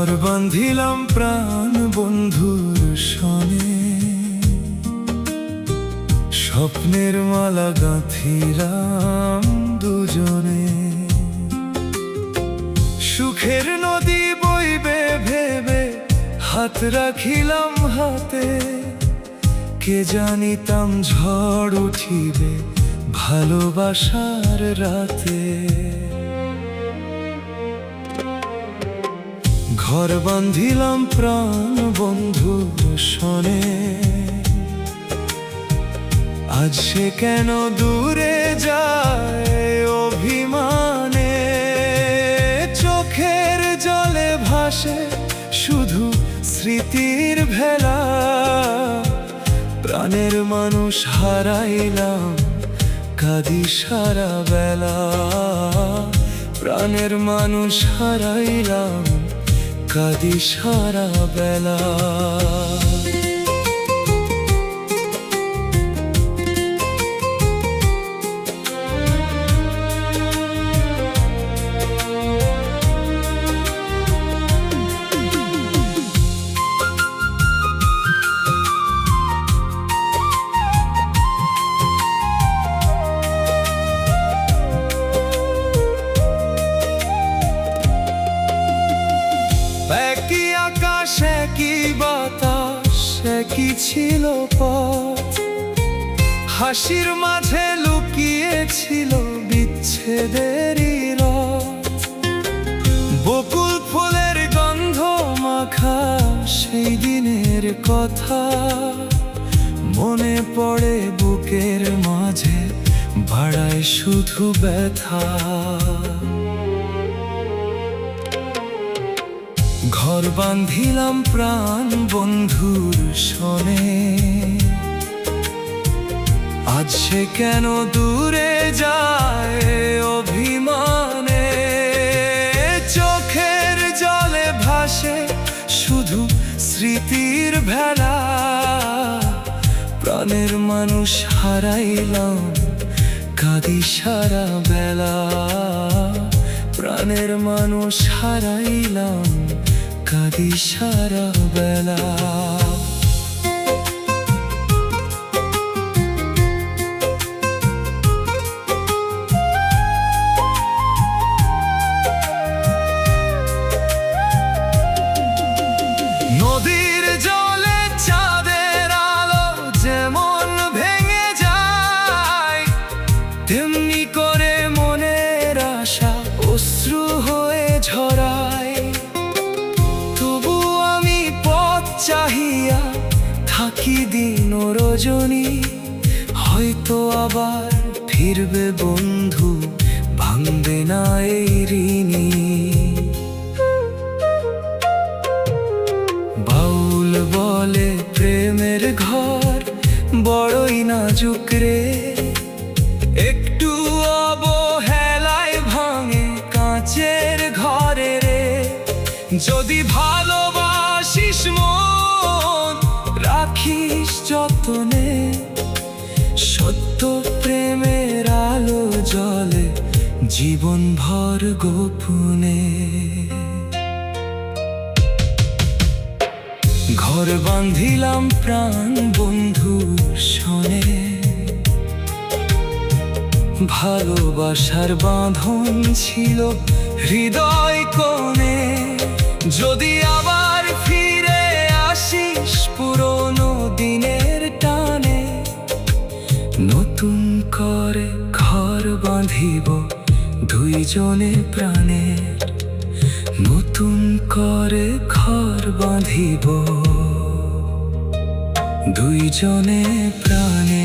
ঘর বাঁধিলাম প্রাণ বন্ধুর সনে, স্বপ্নের মালা গাঁথিলাম দুজনে। সুখের নদী বইবে ভেবে হাত রাখিলাম হাতে, কে জানিতাম ঝড় উঠিবে ভালোবাসার রাতে। ঘর বাঁধিলাম প্রাণ বন্ধুর সনে, আজ সে কেন দূরে যায় অভিমানে। চোখের জলে ভাসে শুধু স্মৃতির ভেলা, প্রাণের মানুষ হারাইলাম কাঁদি সারা বেলা। প্রাণের মানুষ হারাইলাম কাঁদি সারা বেলা। একই আকাশ একই বাতাস একই ছিল পথ, হাসির মাঝে লুকিয়েছিল বিচ্ছেদেরই রথ। বকুল ফুলের গন্ধ মাখা সেই দিনের কথা মনে পড়ে বুকের মাঝে, বাড়ায় শুধু ব্যথা। ঘর বাঁধিলাম প্রাণ বন্ধুর সনে, আজ সে কেন দূরে যায় অভিমানে। চোখের জলে ভাসে শুধু স্মৃতির ভেলা, প্রাণের মানুষ হারাইলাম কাঁদি সারা বেলা। প্রাণের মানুষ হারাইলাম কাঁদি সারা বেলা। নদীর জলে চাঁদের আলো যেমন ভেঙে যায়, তেমনি করে মনের আশা অশ্রু হয়ে ঝরায়। তবু আমি পথ চাহিয়া থাকি দিন ও রজনী, হয়তো আবার ফিরবে বন্ধু, ভাঙবে না এই ঋণী। বাউল বলে প্রেমের ঘর বড়ই নাজুক রে, একটু অবহেলায় ভাঙে কাঁচের ঘরে রে। যদি ভালোবাসিস মন রাখিস যতনে, সত্য প্রেমের আলো জ্বলে জীবন ভর গোপনে। ঘর বাঁধিলাম প্রাণ বন্ধুর সনে, ভালোবাসার বাঁধন ছিল হৃদয় কোণে। যদি আবার ফিরে আসিস পুরনো দিনের টানে, নতুন করে ঘর বাঁধিব দুইজনে প্রাণের। নতুন করে ঘর বাঁধিব দুইজনে প্রাণে।